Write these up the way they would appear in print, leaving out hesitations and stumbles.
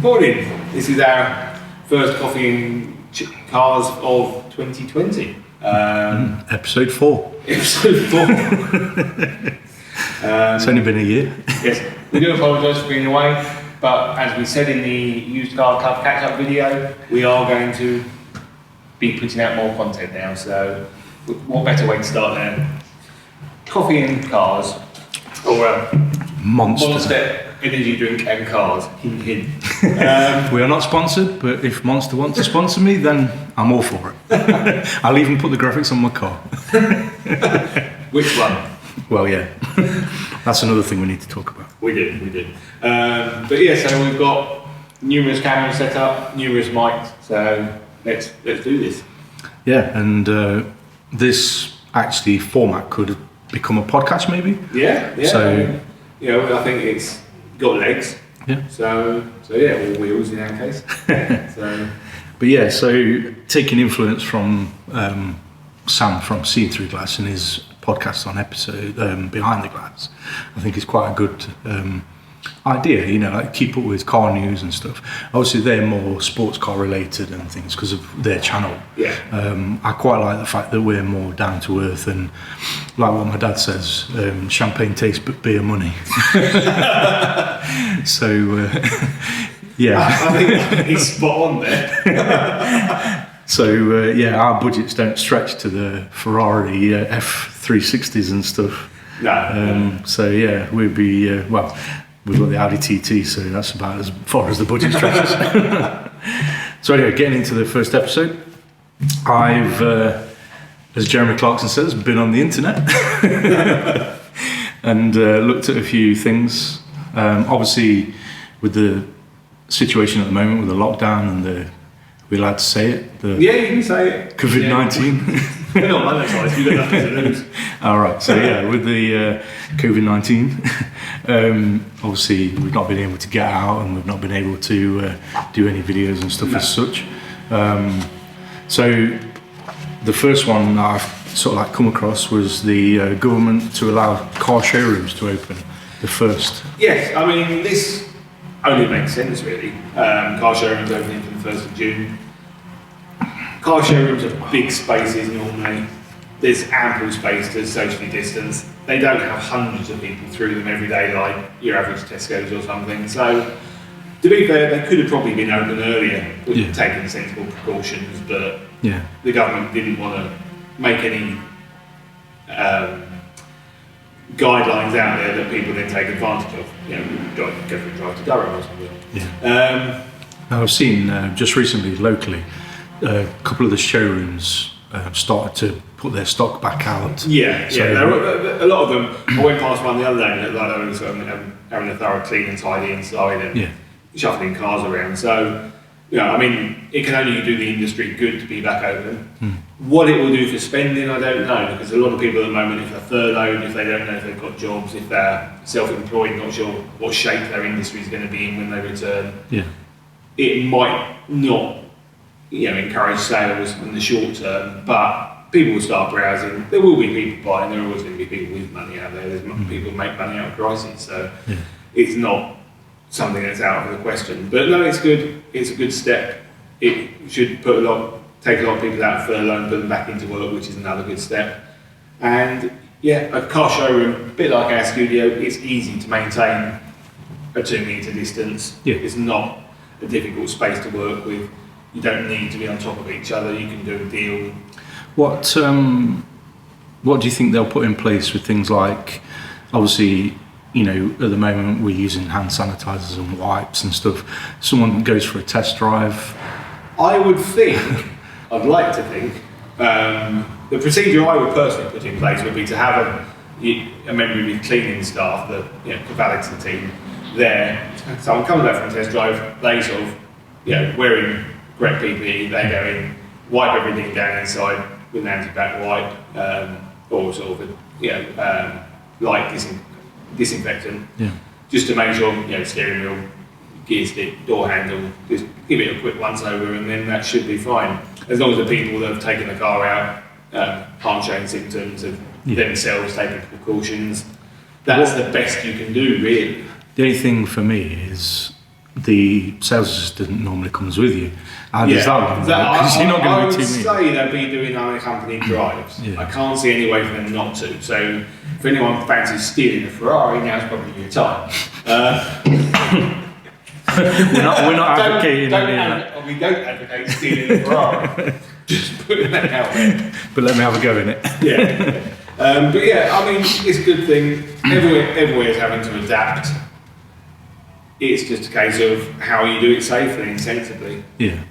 Morning. This is our first Coffee and Cars of 2020. Episode 4. Episode 4. It's only been a year. Yes, we do apologise for being away, but as we said in the Used Car Club catch-up video, we are going to be putting out more content now, so what better way to start than Coffee and Cars, or Monster energy drink and cars. Hint, hint. We are not sponsored, but if Monster wants to sponsor me, then I'm all for it. I'll even put the graphics on my car. Which one? Well, yeah. That's another thing we need to talk about. We did. But yeah, so we've got numerous cameras set up, numerous mics, so let's do this. Yeah, and this actually format could become a podcast maybe. Yeah. So, I think it's got legs. Yeah. So yeah, all wheels in our case. But yeah, so taking influence from Sam from Seeing Through Glass and his podcast on episode Behind the Glass, I think is quite a good idea, like keep up with car news and stuff. Obviously they're more sports car related and things because of their channel. Yeah. I quite like the fact that we're more down to earth and like what my dad says, champagne tastes but beer money. So yeah. I think he's spot on there. So our budgets don't stretch to the Ferrari F360s and stuff. No. So yeah, we'd be we've got the Audi TT, so that's about as far as the budget stretches. So anyway, getting into the first episode, I've, as Jeremy Clarkson says, been on the internet and looked at a few things. Obviously, with the situation at the moment with the lockdown and we're allowed to say it. Yeah, you can say it. COVID-19. We're not monetized, you've got nothing to lose. Alright, so yeah, with the COVID-19, obviously we've not been able to get out and we've not been able to do any videos and stuff as such. So the first one that I've sort of come across was the government to allow car showrooms to open, the first. Yes, I mean this only makes sense really. Car showrooms opening for the 1st of June. Car showrooms are big spaces normally. There's ample space to socially distance. They don't have hundreds of people through them every day like your average Tesco's or something. So, to be fair, they could have probably been open earlier with taking sensible precautions, but the government didn't want to make any guidelines out there that people then take advantage of. Go for a drive to Durham or something. Yeah. I've seen just recently, locally, a couple of the showrooms started to put their stock back out. Yeah. A lot of them. I went past one the other day and it looked like they were sort of having a thorough clean and tidy inside and shuffling cars around. So, I mean, it can only do the industry good to be back open. What it will do for spending, I don't know, because a lot of people at the moment, if they're furloughed, if they don't know if they've got jobs, if they're self-employed, not sure what shape their industry is going to be in when they return. Yeah. It might not encourage sales in the short term, but people will start browsing. There will be people buying. There are always going to be people with money out there. There's people who make money out of crises, so it's not something that's out of the question. But no, it's good. It's a good step. It should take a lot of people out of furlough and put them back into work, which is another good step. And a car showroom, a bit like our studio, it's easy to maintain a 2 metre distance. It's not a difficult space to work with. You don't need to be on top of each other. You can do a deal. What do you think they'll put in place with things like, obviously, at the moment we're using hand sanitizers and wipes and stuff. Someone goes for a test drive. I would think, I'd like to think, the procedure I would personally put in place would be to have a member of your cleaning staff, the Valeton team, there. Someone comes back from a test drive, they sort of, wearing correct PPE, they go in, wipe everything down inside with an anti-bac wipe, or sort of light disinfectant, just to make sure, steering wheel, gear stick, door handle, just give it a quick once over and then that should be fine. As long as the people that have taken the car out aren't showing symptoms of themselves taking precautions, that's the best you can do, really. The only thing for me is the sales assistant normally comes with you. How does that work? Because you're not going to be too mean. I would say they'll be doing unaccompanied drives. I can't see any way for them not to. So if anyone fancies stealing a Ferrari, now's probably your time. We're not advocating that. We don't advocate stealing a Ferrari. Just putting that out there. But let me have a go in it. Yeah. But yeah, I mean, it's a good thing. Everywhere is having to adapt. It's just a case of how you do it safely and sensibly. Yeah.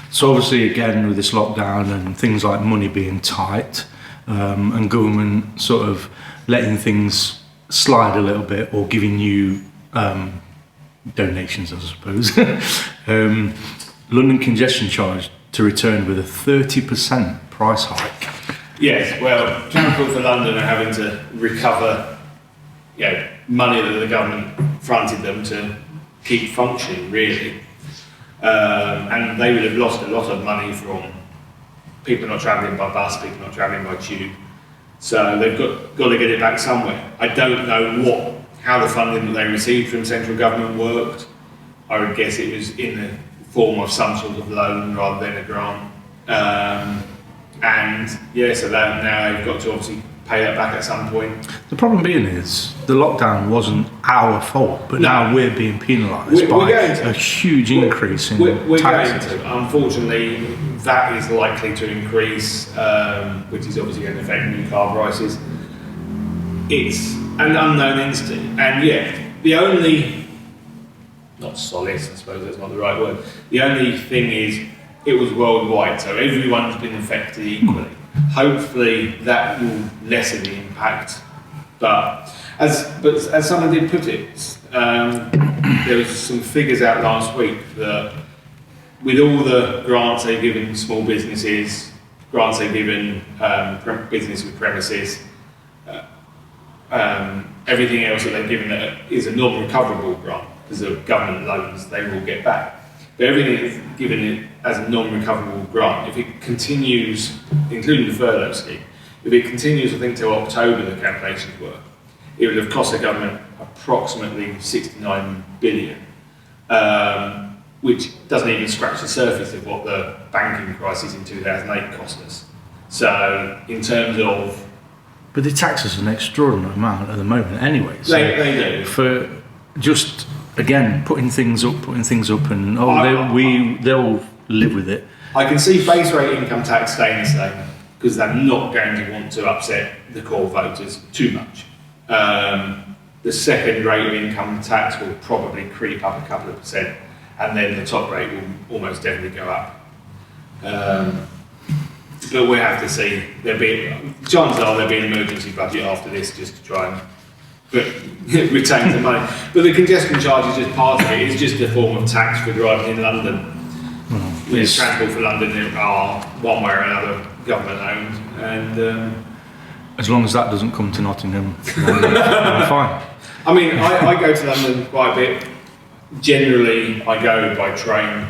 So obviously, again, with this lockdown and things like money being tight, and government sort of letting things slide a little bit or giving you donations, I suppose. London congestion charge to return with a 30% price hike. Yes, well, Transport for London are having to recover money that the government fronted them to keep functioning, really. And they would have lost a lot of money from people not travelling by bus, people not travelling by tube. So they've got to get it back somewhere. I don't know how the funding that they received from central government worked. I would guess it was in the form of some sort of loan rather than a grant. So now they've got to obviously pay that back at some point. The problem being is the lockdown wasn't our fault, but now we're being penalised by a huge increase in taxes. Going to. Unfortunately, that is likely to increase, which is obviously going to affect new car prices. It's an unknown entity, and the only, not solace, I suppose that's not the right word, the only thing is it was worldwide, so everyone's been affected equally. Hopefully that will lessen the impact, but as someone did put it, there was some figures out last week that with all the grants they've given small businesses, grants they've given business with premises, everything else that they've given is a non-recoverable grant because of government loans they will get back. But everything is given it as a non-recoverable grant. If it continues, including the furlough scheme, if it continues, I think till October the calculations were, it would have cost the government approximately 69 billion, which doesn't even scratch the surface of what the banking crisis in 2008 cost us. So in terms of... But they tax us an extraordinary amount at the moment anyway. So they do. For just, again, putting things up and they'll live with it. I can see base rate income tax staying the same because they're not going to want to upset the core voters too much. The second rate of income tax will probably creep up a couple of percent, and then the top rate will almost definitely go up. But we'll have to see. Chances are there'll be an emergency budget after this just to try and retain the money. But the congestion charge is just part of it. It's just a form of tax for driving in London. Transport for London are one way or another government owned, and as long as that doesn't come to Nottingham, I'm fine. I mean, I go to London quite a bit. Generally, I go by train.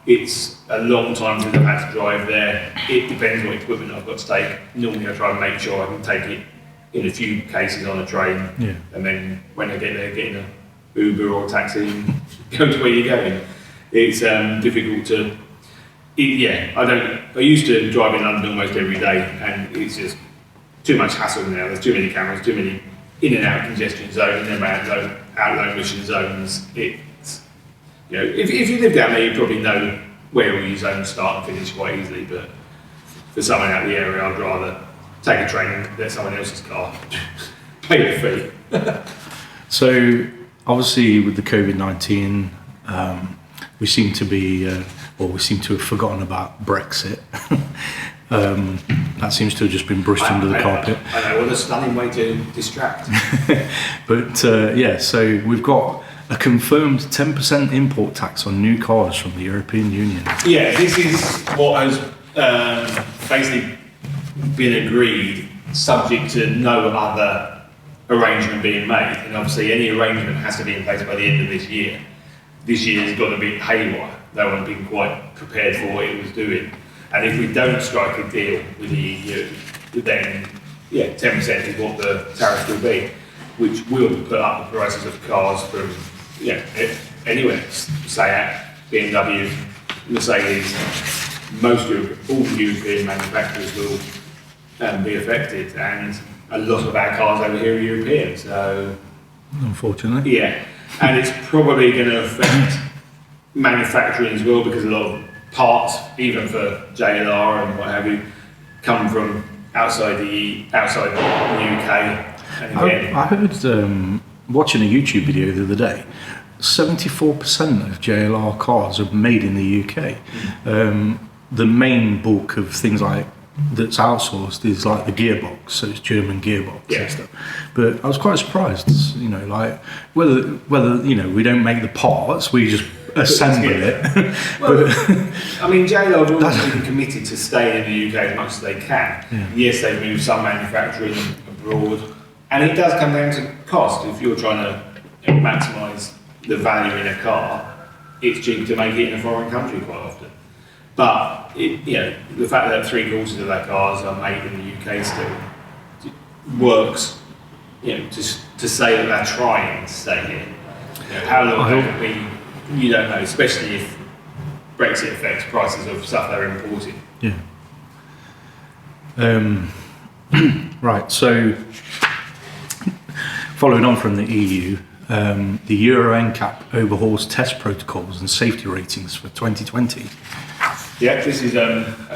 It's a long time since I've had to drive there. It depends what equipment I've got to take. Normally, I try and make sure I can take it in a few cases on a train, and then when I get there, get in an Uber or taxi and go to where you're going. It's difficult to. I used to drive in London almost every day, and it's just too much hassle now. There's too many cameras, too many in and out congestion zones, in and out low emission zones. It's if you live down there, you probably know where all your zones start and finish quite easily. But for someone out of the area, I'd rather take a train and let someone else's car pay the fee. So obviously, with the COVID-19. We seem to have forgotten about Brexit. That seems to have just been brushed under the carpet. I know, what a stunning way to distract. But so we've got a confirmed 10% import tax on new cars from the European Union. Yeah, this is what has basically been agreed, subject to no other arrangement being made. And obviously any arrangement has to be in place by the end of this year. This year's got to be haywire. No one's been quite prepared for what it was doing. And if we don't strike a deal with the EU, then 10% is what the tariff will be, which will put up the prices of cars from anywhere, Seat, BMW, Mercedes, all European manufacturers will be affected, and a lot of our cars over here are European, so... Unfortunately. Yeah, and it's probably going to affect manufacturing as well, because a lot of parts, even for JLR and what have you, come from outside the UK. And again, I heard, watching a YouTube video the other day, 74% of JLR cars are made in the UK. The main bulk of things like that's outsourced is like the gearbox, so it's German gearbox and stuff. But I was quite surprised, you know, like whether you know, we don't make the parts, we just assemble it. Well, I mean, JLR have always been committed to staying in the UK as much as they can. Yes, they've moved some manufacturing abroad, and it does come down to cost. If you're trying to maximise the value in a car, it's cheap to make it in a foreign country quite often. But you know, the fact that 3/4 of their cars are made in the UK still works. You know, to say that they're trying to stay here. You know, how long that will be, you don't know. Especially if Brexit affects prices of stuff they're importing. Yeah. Right. So, following on from the EU. The Euro NCAP overhauls test protocols and safety ratings for 2020. Yeah, this is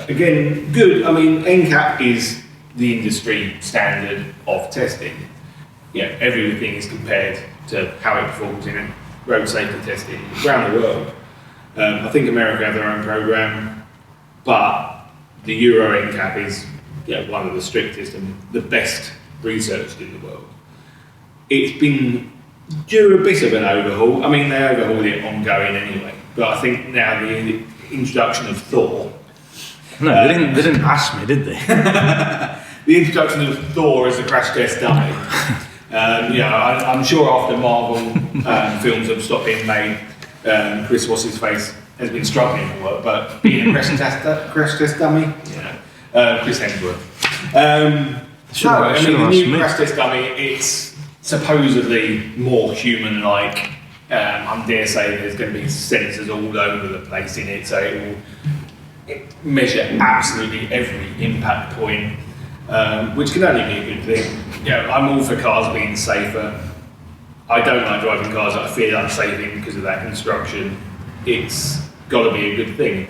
again good. I mean, NCAP is the industry standard of testing. Yeah, everything is compared to how it performs in road safety testing around the world. I think America have their own program, but the Euro NCAP is one of the strictest and the best researched in the world. It's been due a bit of an overhaul. I mean, they overhauled it ongoing anyway, but I think now the introduction of Thor. No, they didn't ask me, did they? The introduction of Thor as a crash test dummy. I'm sure after Marvel films have stopped being made, Chris What's-His-Face has been struggling for work, but being a crash test dummy, Chris Hemsworth. The new crash test dummy, it's supposedly more human-like. I dare say there's going to be sensors all over the place in it, so it will measure absolutely every impact point, which can only be a good thing. I'm all for cars being safer. I don't like driving cars that I feel unsafe in because of that construction. It's got to be a good thing.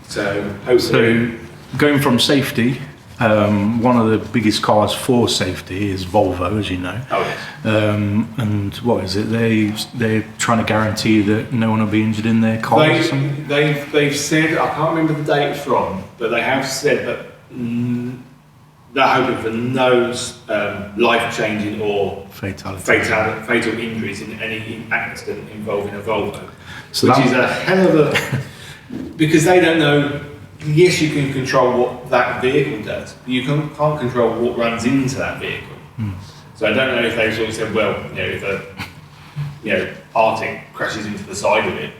So hopefully. So going from safety. One of the biggest cars for safety is Volvo, as you know. Oh, yes. And what is it? They're trying to guarantee that no one will be injured in their cars or something? They've said, I can't remember the date from, but they have said that they're hoping for no life-changing or fatal injuries in any accident involving a Volvo. So which is a hell of a... because they don't know... Yes, you can control what that vehicle does, but you can't control what runs into that vehicle. So I don't know if they sort of said, well, if a Arctic crashes into the side of it,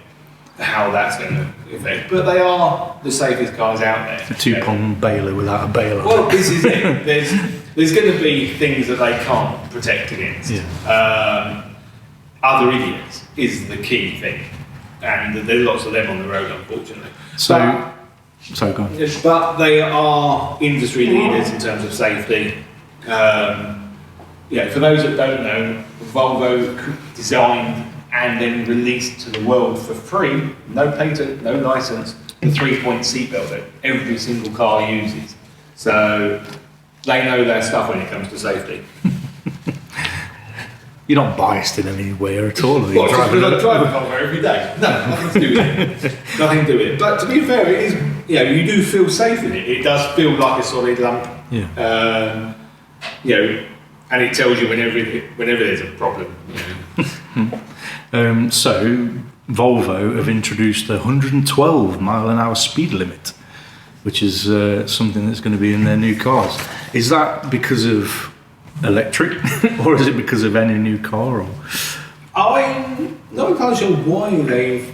how that's going to affect. But they are the safest cars out there. A two-pronged baler without a baler. Well, this is it. There's going to be things that they can't protect against. Other idiots is the key thing, and there are lots of them on the road, unfortunately. So go on. But they are industry leaders in terms of safety. For those that don't know, Volvo designed and then released to the world for free, no patent, no license, the 3-point seatbelt that every single car uses. So they know their stuff when it comes to safety. You're not biased in any way at all. I drive a Volvo every day. No, nothing to do with it. Nothing to do with it. But to be fair, it is. You do feel safe in it. It does feel like a solid lump. And it tells you whenever there's a problem. So Volvo have introduced a 112 mile an hour speed limit, which is something that's going to be in their new cars. Is that because of electric, or is it because of any new car? Or I'm not entirely sure why they've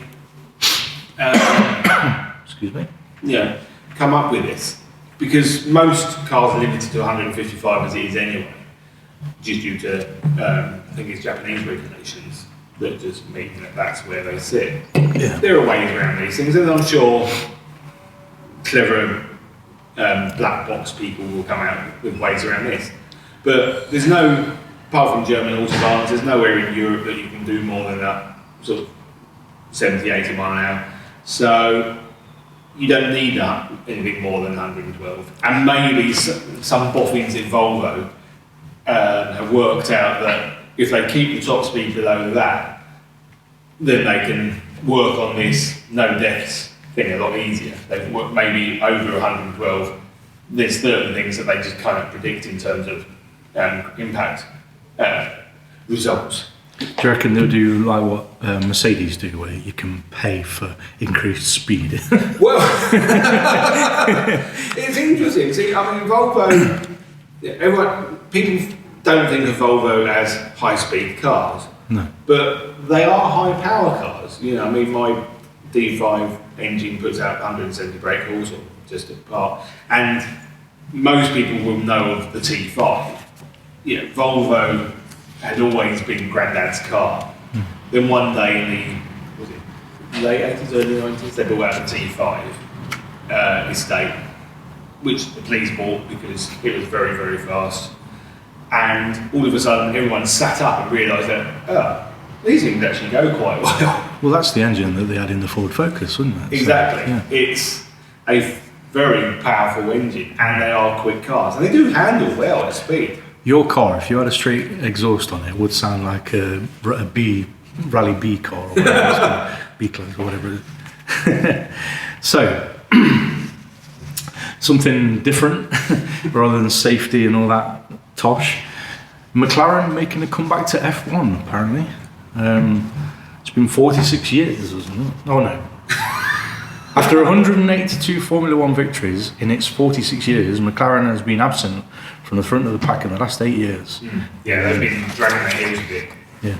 excuse me. Come up with this, because most cars are limited to 155 as it is anyway, just due to I think it's Japanese regulations. that just mean that that's where they sit. Yeah. There are ways around these things, and I'm sure clever black box people will come out with ways around this. But there's no, apart from German autobahns, there's nowhere in Europe that you can do more than that sort of 70, 80 mile an hour. So you don't need anything more than 112. And maybe some boffins in Volvo have worked out that if they keep the top speed below that, then they can work on this no deaths thing a lot easier. They've worked maybe over 112. There's certain things that they just kind of predict in terms of impact results. Do you reckon they'll do like what Mercedes do, where you can pay for increased speed? Well, it's interesting. See, I mean, Volvo, people don't think of Volvo as high-speed cars. No. But they are high-power cars. You know, I mean, my D5 engine puts out 170 brake horse, or just a part. And most people will know of the T5. Yeah, Volvo had always been Grandad's car. Then one day in the late 80s, early 90s, they brought out the T5 estate, which the police bought because it was very, very fast. And all of a sudden, everyone sat up and realised that, these things actually go quite well. Well, that's the engine that they had in the Ford Focus, wasn't it? Exactly. So, yeah. It's a very powerful engine, and they are quick cars. And they do handle well at speed. Your car, if you had a straight exhaust on it, would sound like a Rally B car, or whatever it's called, B-Class, or whatever it is. So, something different, rather than safety and all that tosh. McLaren making a comeback to F1, apparently. It's been 46 years, isn't it? Oh no. After 182 Formula One victories in its 46 years, McLaren has been absent from the front of the pack in the last 8 years. Yeah, they've been dragging their heels a bit. Yeah.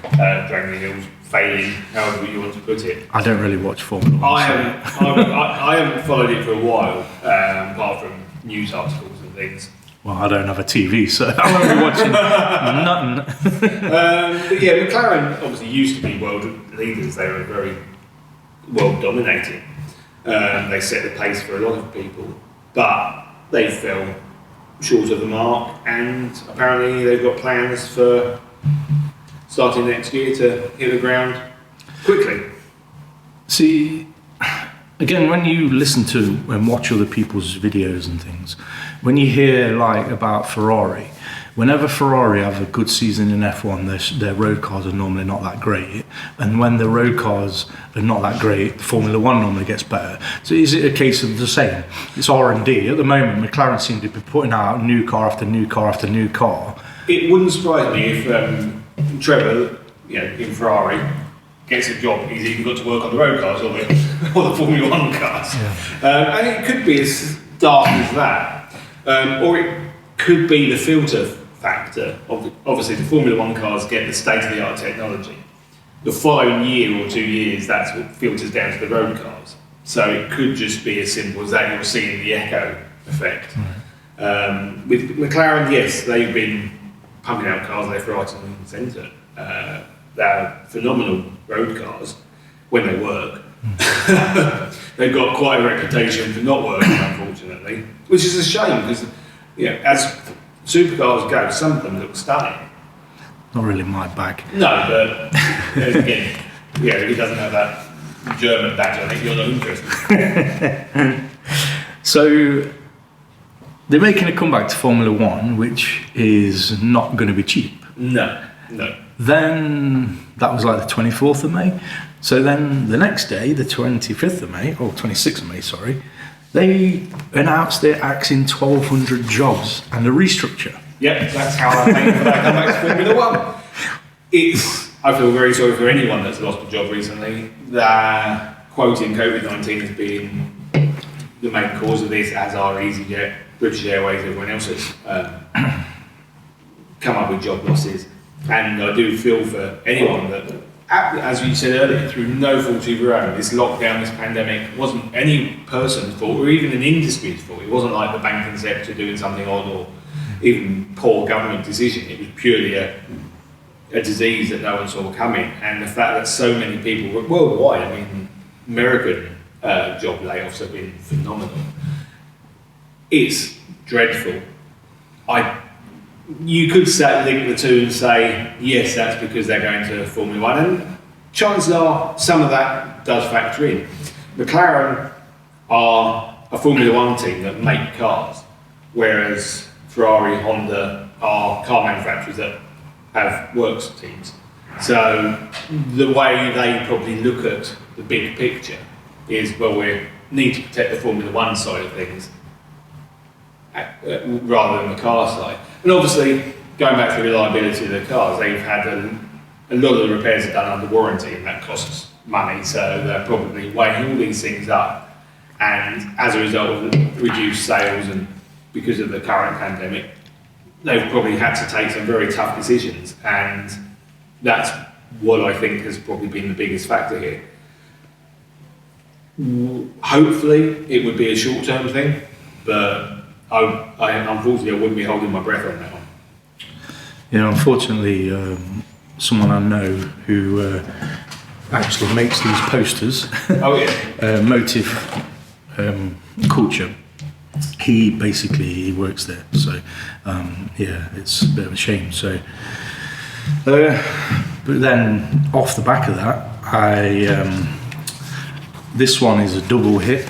Dragging their heels, failing, however you want to put it. I don't really watch Formula One. I haven't followed it for a while, apart from news articles and things. Well, I don't have a TV, so I won't be watching nothing. But yeah, McLaren obviously used to be world leaders. They were very world dominating. They set the pace for a lot of people, but they fell short of the mark, and apparently they've got plans for starting next year to hit the ground quickly. See, again, when you listen to and watch other people's videos and things, when you hear like about Ferrari, whenever Ferrari have a good season in F1, their road cars are normally not that great, and when the road cars are not that great, Formula One normally gets better. So is it a case of the same? It's R&D. At the moment, McLaren seem to be putting out new car after new car after new car. It wouldn't surprise me if Trevor, in Ferrari, gets a job. He's either got to work on the road cars or the Formula One cars. Yeah. And it could be as dark as that, or it could be the filter factor. Obviously, the Formula One cars get the state-of-the-art technology. The following year or 2 years, that's what filters down to the road cars. So it could just be as simple as that. You're seeing the echo effect. Right. With McLaren, yes, they've been pumping out cars left, right, and centre. They're phenomenal road cars when they work. They've got quite a reputation for not working, unfortunately, which is a shame because, as supercars go, some of them look stunning. Not really my bag. No, but again, if he doesn't have that German badge, I think you're not interested. So they're making a comeback to Formula One, which is not going to be cheap. No. Then that was like the 24th of May. So then the next day, the 25th of May, or 26th of May, sorry, they announced they're axing 1,200 jobs and a restructure. Yep, that's how I think for that comeback to Formula One. I feel very sorry for anyone that's lost a job recently. They're quoting COVID-19 as being the main cause of this, as are EasyJet, British Airways, everyone else has come up with job losses. And I do feel for anyone that, as you said earlier, through no fault of your own, this lockdown, this pandemic, wasn't any person's fault or even an industry's fault. It wasn't like the banking sector doing something odd or even poor government decision. It was purely a a disease that no one saw coming, and the fact that so many people worldwide, I mean, American job layoffs have been phenomenal. It's dreadful. You could link the two and say, yes, that's because they're going to Formula One, and chances are some of that does factor in. McLaren are a Formula One team that make cars, whereas Ferrari, Honda are car manufacturers that have works teams. So the way they probably look at the big picture is, well, we need to protect the Formula One side of things rather than the car side. And obviously, going back to the reliability of the cars, they've had a lot of the repairs are done under warranty, and that costs money, so they're probably weighing all these things up. And as a result of reduced sales and because of the current pandemic, they've probably had to take some very tough decisions, and that's what I think has probably been the biggest factor here. Hopefully it would be a short-term thing, but unfortunately I wouldn't be holding my breath on that one. Yeah, unfortunately, someone I know who actually makes these posters, oh yeah, Motive Culture, he works there, so yeah, it's a bit of a shame. So but then off the back of that, this one is a double hit.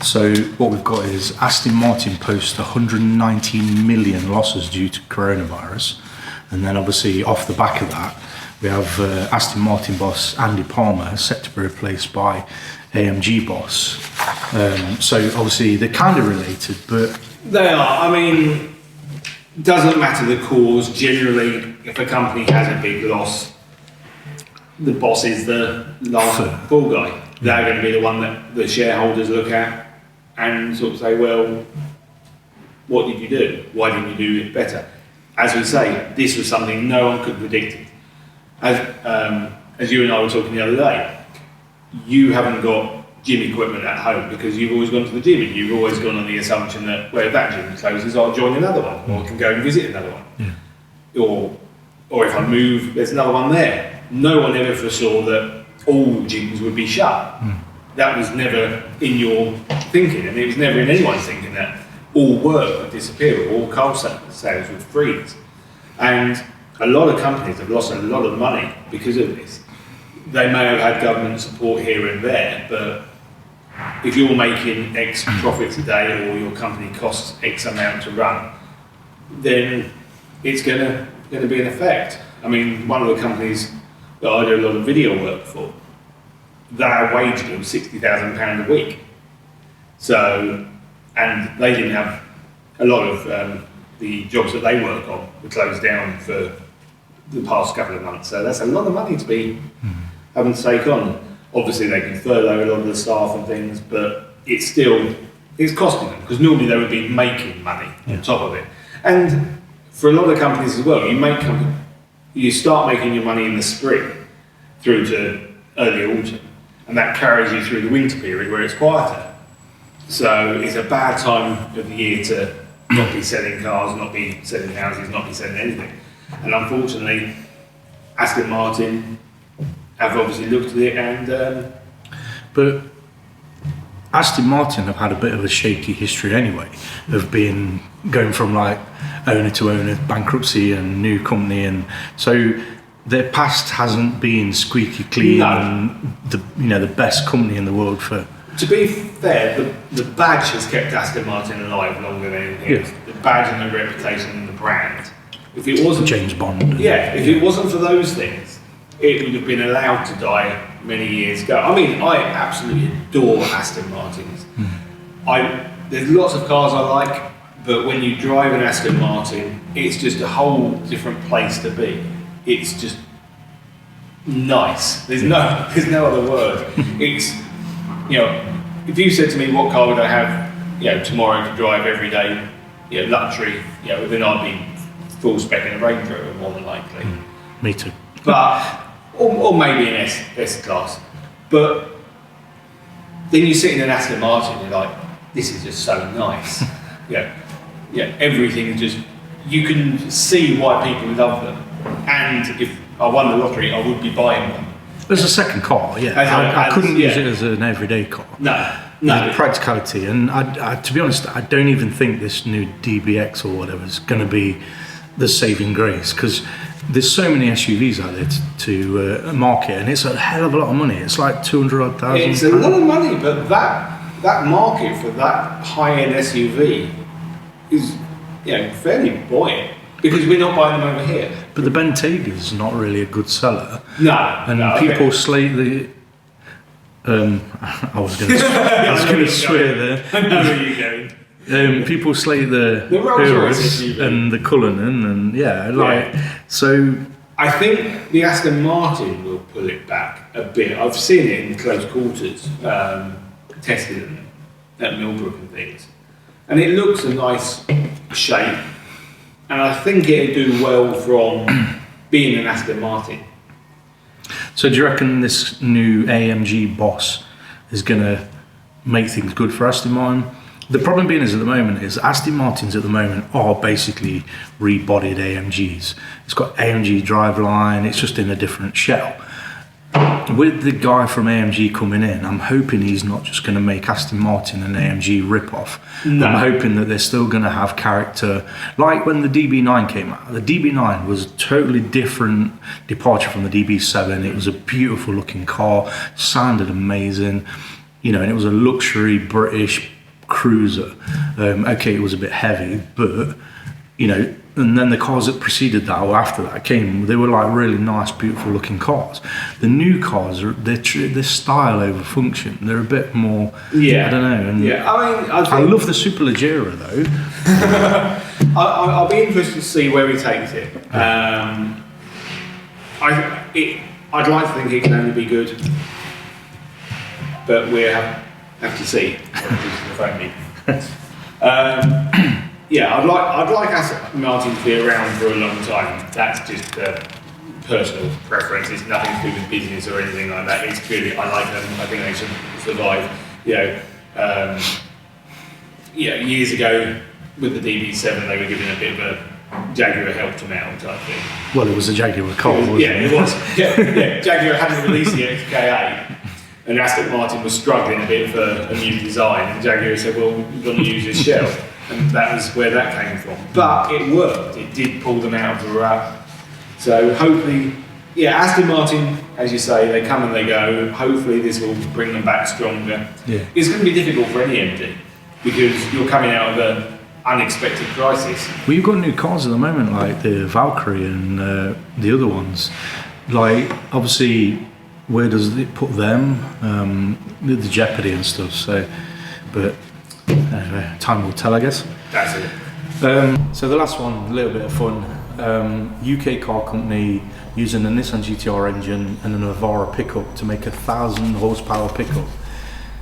So what we've got is Aston Martin posts 119 million losses due to coronavirus, and then obviously off the back of that we have Aston Martin boss Andy Palmer set to be replaced by AMG boss. So obviously they're kind of related, but they are. I mean, doesn't matter the cause. Generally, if a company has a big loss, the boss is the last fall guy. They're going to be the one that the shareholders look at and sort of say, well, what did you do? Why didn't you do it better? As we say, this was something no one could predict it. As you and I were talking the other day, you haven't got gym equipment at home because you've always gone to the gym, and you've always gone on the assumption that where that gym closes, I'll join another one, or I can go and visit another one. Yeah. Or if I move, there's another one there. No one ever foresaw that all gyms would be shut. That was never in your thinking, and it was never in anyone's thinking that all work would disappear, or all car sales would freeze. And a lot of companies have lost a lot of money because of this. They may have had government support here and there, but if you're making X profits a day, or your company costs X amount to run, then it's going to be an effect. I mean, one of the companies that I do a lot of video work for, their wage bill was £60,000 a week. So, and they didn't have a lot of the jobs that they work on were closed down for the past couple of months. So that's a lot of money to be having to take on. Obviously they can furlough a lot of the staff and things, but it's costing them, because normally they would be making money on top of it. And for a lot of companies as well, you start making your money in the spring through to early autumn, and that carries you through the winter period where it's quieter. So it's a bad time of the year to not be selling cars, not be selling houses, not be selling anything. And unfortunately, Aston Martin have obviously looked at it, and but Aston Martin have had a bit of a shaky history anyway, of going from like owner to owner, bankruptcy and new company, and so their past hasn't been squeaky clean. No. And the best company in the world for. To be fair, the badge has kept Aston Martin alive longer than anything else. The badge and the reputation and the brand. If it wasn't James Bond. If it wasn't for those things, it would have been allowed to die many years ago. I mean, I absolutely adore Aston Martins. There's lots of cars I like, but when you drive an Aston Martin, it's just a whole different place to be. It's just nice. There's no other word. It's, if you said to me, what car would I have, tomorrow to drive every day, luxury, then I'd be full spec in a Range Rover more than likely. Me too. But or maybe an S class. But then you sit in an Aston Martin, you're like, this is just so nice. Everything just, you can see why people love them. And if I won the lottery, I would be buying one. As a second car, yeah. I couldn't use it as an everyday car. No. Practicality, and I, to be honest, I don't even think this new DBX or whatever is going to be the saving grace, because there's so many SUVs out there to market, and it's a hell of a lot of money. It's like 200,000. It's a lot of money, but that market for that high-end SUV is fairly buoyant, because we're not buying them over here. But the Bentayga is not really a good seller. No. And people slate the. I was going to swear there. I know where you're going. People slate the Rolls-Royce and the Cullinan, and so. I think the Aston Martin will pull it back a bit. I've seen it in close quarters, tested them at Millbrook and things, and it looks a nice shape, and I think it'll do well from being an Aston Martin. So do you reckon this new AMG Boss is going to make things good for Aston Martin? The problem being is at the moment is Aston Martins at the moment are basically rebodied AMGs. It's got AMG driveline, it's just in a different shell. With the guy from AMG coming in, I'm hoping he's not just going to make Aston Martin an AMG rip-off. No. I'm hoping that they're still going to have character. Like when the DB9 came out, the DB9 was a totally different departure from the DB7. It was a beautiful looking car, sounded amazing, and it was a luxury British cruiser. Okay, it was a bit heavy, but and then the cars that preceded that or after that came, they were like really nice, beautiful looking cars. The new cars, they're style over function. They're a bit more, I don't know. And I love the Superleggera though. I'll be interested to see where he takes it. I'd like to think it can only be good, but we'll have to see. I'd like Aston Martin to be around for a long time. That's just a personal preference. It's nothing to do with business or anything like that. It's purely I like them. I think they should survive. Years ago with the DB7, they were giving a bit of a Jaguar helped them out type thing. Well, it was a Jaguar car, wasn't it? It was. Jaguar hadn't released the XK8. And Aston Martin was struggling a bit for a new design, and Jaguar said, well, we're going to use this shell. And that was where that came from. But it worked. It did pull them out of the rut. So hopefully, Aston Martin, as you say, they come and they go. Hopefully this will bring them back stronger. Yeah. It's going to be difficult for any MD because you're coming out of an unexpected crisis. Well, you've got new cars at the moment, like the Valkyrie and the other ones. Like, obviously, where does it put them? The Jeopardy and stuff. So, but anyway, time will tell, I guess. That's it. So the last one, a little bit of fun. UK car company using a Nissan GTR engine and a Navara pickup to make 1,000 horsepower pickup.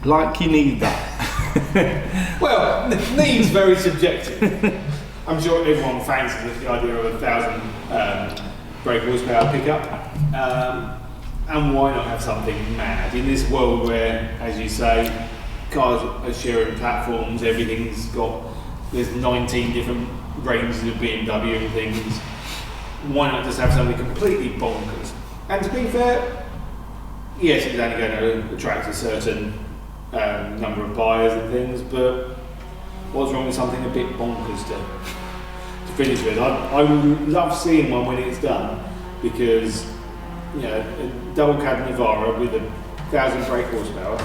Like you need that. Well, needs very subjective. I'm sure everyone fancies the idea of 1,000 brake horsepower pickup. And why not have something mad in this world where, as you say, cars are sharing platforms, there's 19 different ranges of BMW and things. Why not just have something completely bonkers? And to be fair, yes, it's only going to attract a certain number of buyers and things, but what's wrong with something a bit bonkers to finish with? I would love seeing one when it's done, because a double cab Navara with 1,000 brake horsepower.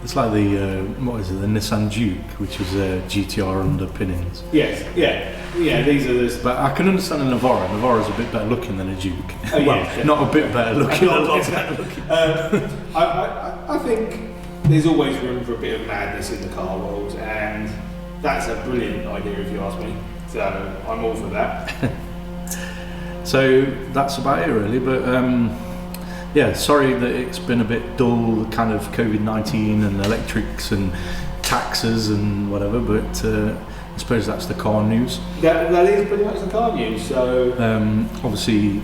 It's like the the Nissan Duke, which was GTR underpinnings. Yes, these are the. But I can understand a Navara. Navara's a bit better looking than a Duke. Well, not a bit better looking. A lot better looking. I think there's always room for a bit of madness in the car world, and that's a brilliant idea if you ask me. So I'm all for that. So that's about it really, but sorry that it's been a bit dull, kind of COVID-19 and electrics and taxes and whatever, but I suppose that's the car news. That is pretty much the car news, so... obviously,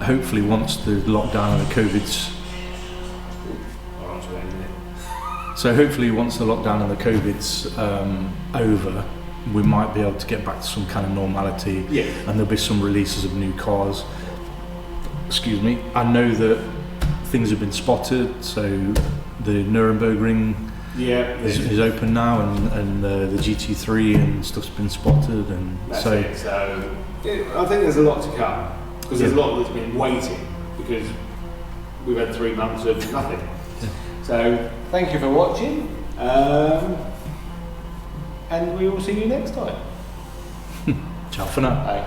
hopefully once the lockdown and the COVID's... So hopefully once the lockdown and the COVID's over, we might be able to get back to some kind of normality, and there'll be some releases of new cars. excuse me, I know that things have been spotted, so the Nuremberg is open now, and the GT3 and stuff's been spotted, and that's it. So I think there's a lot to come, because there's a lot that's been waiting, because we've had 3 months of nothing. Yeah. So thank you for watching, and we will see you next time. Ciao for now. Bye.